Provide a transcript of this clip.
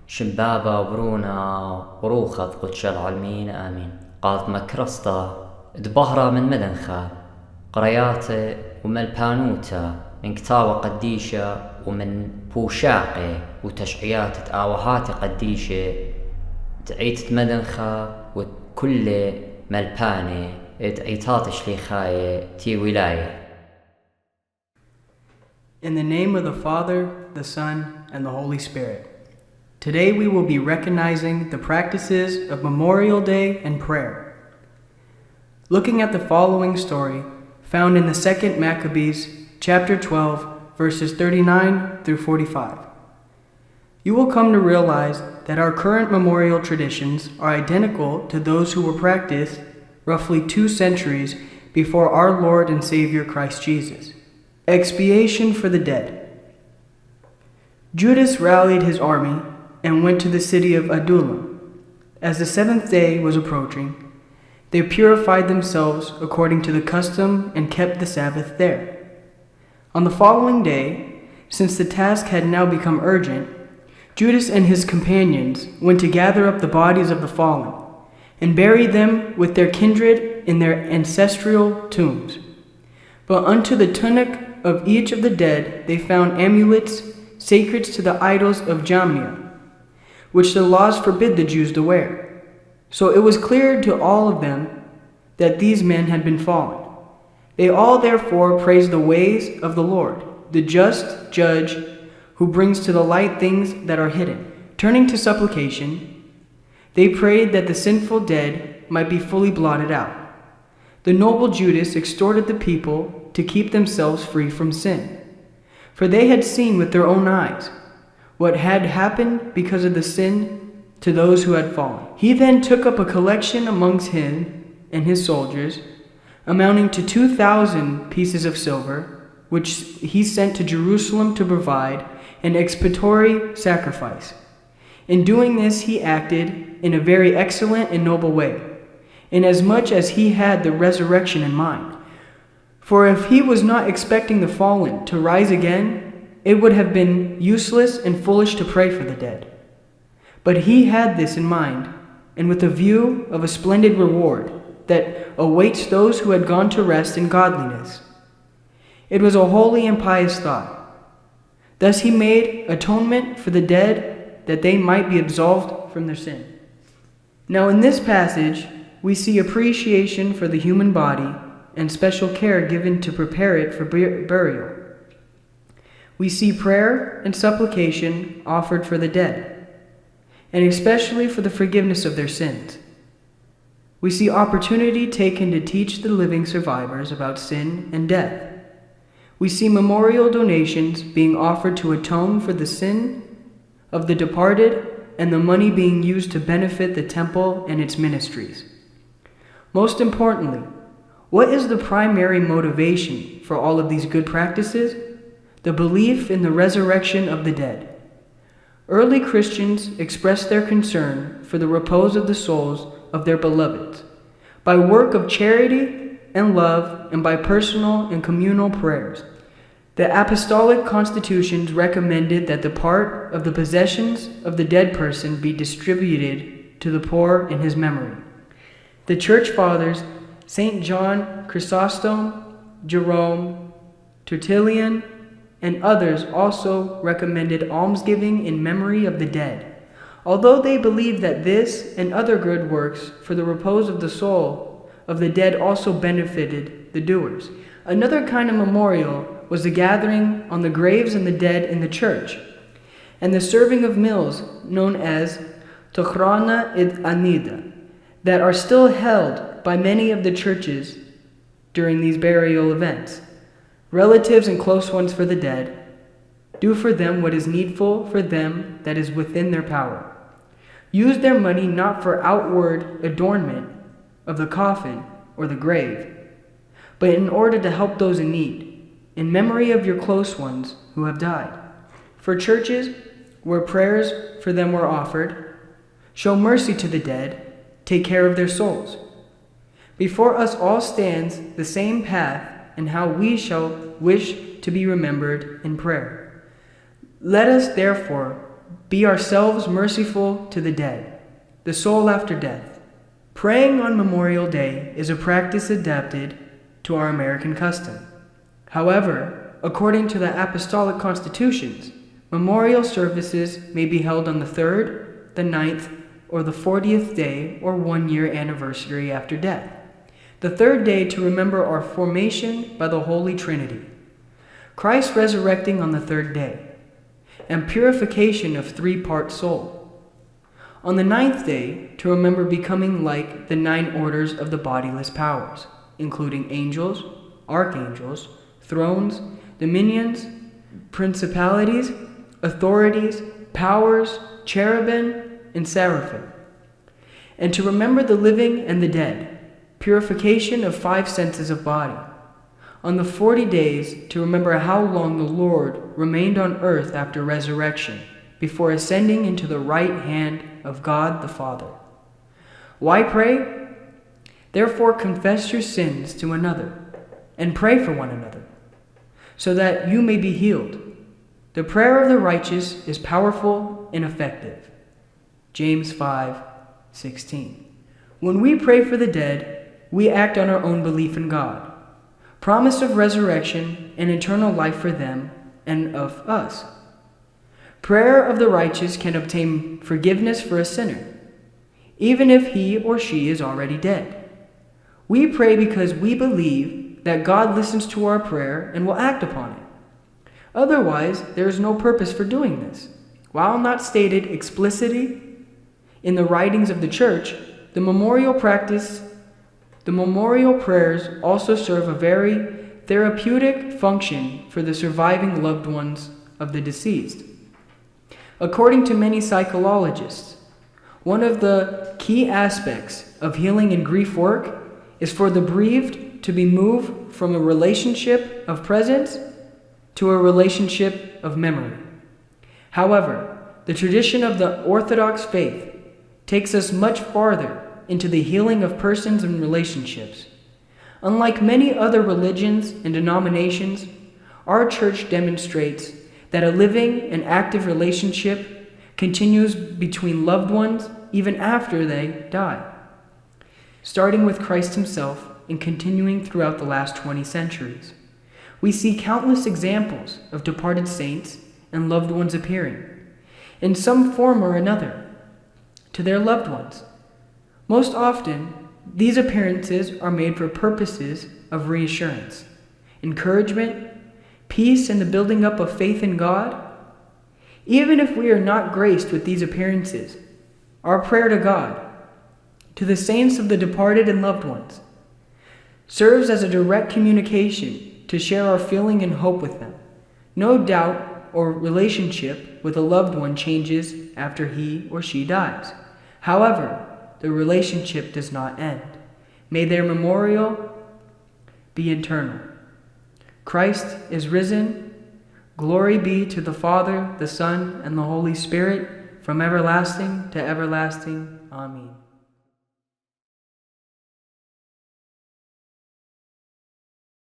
شمبابا وبرونا وروخذ قدش العالمين آمين. قالت مكرستا دبهرة من مدنخا قرياتي ومن البانوتا من كتاوة قديشة ومن بوشاقي وتشعيات تآوهات قديشة تعيت مدنخا وكل ملباني تعيتات شليخاية تي ولاية. In the name of the Father, the Son, and the Holy Spirit. Today we will be recognizing the practices of Memorial Day and prayer. Looking at the following story, found in the 2nd Maccabees, chapter 12, verses 39 through 45. You will come to realize that our current memorial traditions are identical to those who were practiced roughly 2 centuries before our Lord and Savior Christ Jesus. Expiation for the dead. Judas rallied his army and went to the city of Adullam. As the 7th day was approaching, they purified themselves according to the custom and kept the Sabbath there. On the following day, since the task had now become urgent, Judas and his companions went to gather up the bodies of the fallen and bury them with their kindred in their ancestral tombs. But unto the tunic of each of the dead they found amulets sacred to the idols of Jamnia, which the laws forbid the Jews to wear. So it was clear to all of them that these men had been fallen. They all therefore praised the ways of the Lord, the just judge, who brings to the light things that are hidden. Turning to supplication, they prayed that the sinful dead might be fully blotted out. The noble Judas exhorted the people to keep themselves free from sin, for they had seen with their own eyes what had happened because of the sin to those who had fallen. He then took up a collection amongst him and his soldiers, amounting to 2,000 pieces of silver, which he sent to Jerusalem to provide an expiatory sacrifice. In doing this, he acted in a very excellent and noble way, inasmuch as he had the resurrection in mind. For if he was not expecting the fallen to rise again, it would have been useless and foolish to pray for the dead. But he had this in mind, and with a view of a splendid reward that awaits those who had gone to rest in godliness. It was a holy and pious thought. Thus he made atonement for the dead that they might be absolved from their sin. Now in this passage, we see appreciation for the human body and special care given to prepare it for burial. We see prayer and supplication offered for the dead, and especially for the forgiveness of their sins. We see opportunity taken to teach the living survivors about sin and death. We see memorial donations being offered to atone for the sin of the departed, and the money being used to benefit the temple and its ministries. Most importantly, what is the primary motivation for all of these good practices? The belief in the resurrection of the dead. Early Christians expressed their concern for the repose of the souls of their beloveds by work of charity and love and by personal and communal prayers. The apostolic constitutions recommended that the part of the possessions of the dead person be distributed to the poor in his memory. The church fathers, St. John Chrysostom, Jerome, Tertullian, and others also recommended almsgiving in memory of the dead, although they believed that this and other good works for the repose of the soul of the dead also benefited the doers. Another kind of memorial was the gathering on the graves and the dead in the church, and the serving of meals known as Tochrana id Anida, that are still held by many of the churches during these burial events. Relatives and close ones for the dead, do for them what is needful for them that is within their power. Use their money not for outward adornment of the coffin or the grave, but in order to help those in need, in memory of your close ones who have died. For churches where prayers for them were offered, show mercy to the dead, take care of their souls. Before us all stands the same path and how we shall wish to be remembered in prayer. Let us therefore be ourselves merciful to the dead, the soul after death. Praying on Memorial Day is a practice adapted to our American custom. However, according to the Apostolic Constitutions, memorial services may be held on the 3rd, the 9th, or the 40th day or 1-year anniversary after death. The 3rd day to remember our formation by the Holy Trinity, Christ resurrecting on the 3rd day, and purification of 3-part soul. On the 9th day to remember becoming like the 9 orders of the bodiless powers, including angels, archangels, thrones, dominions, principalities, authorities, powers, cherubim, and seraphim. And to remember the living and the dead, purification of 5 senses of body. On the 40 days to remember how long the Lord remained on earth after resurrection, before ascending into the right hand of God the Father. Why pray? Therefore confess your sins to another, and pray for one another, so that you may be healed. The prayer of the righteous is powerful and effective. James 5:16. When we pray for the dead, we act on our own belief in God, promise of resurrection and eternal life for them and of us. Prayer of the righteous can obtain forgiveness for a sinner, even if he or she is already dead. We pray because we believe that God listens to our prayer and will act upon it. Otherwise, there is no purpose for doing this. While not stated explicitly in the writings of the Church, the memorial prayers also serve a very therapeutic function for the surviving loved ones of the deceased. According to many psychologists, one of the key aspects of healing and grief work is for the bereaved to be moved from a relationship of presence to a relationship of memory. However, the tradition of the Orthodox faith takes us much farther into the healing of persons and relationships. Unlike many other religions and denominations, our church demonstrates that a living and active relationship continues between loved ones even after they die, starting with Christ himself and continuing throughout the last 20 centuries. We see countless examples of departed saints and loved ones appearing, in some form or another, to their loved ones. Most often, these appearances are made for purposes of reassurance, encouragement, peace, and the building up of faith in God. Even if we are not graced with these appearances, our prayer to God, to the saints of the departed and loved ones, serves as a direct communication to share our feeling and hope with them. No doubt or relationship with a loved one changes after he or she dies. However, the relationship does not end. May their memorial be eternal. Christ is risen. Glory be to the Father, the Son, and the Holy Spirit, from everlasting to everlasting. Amen.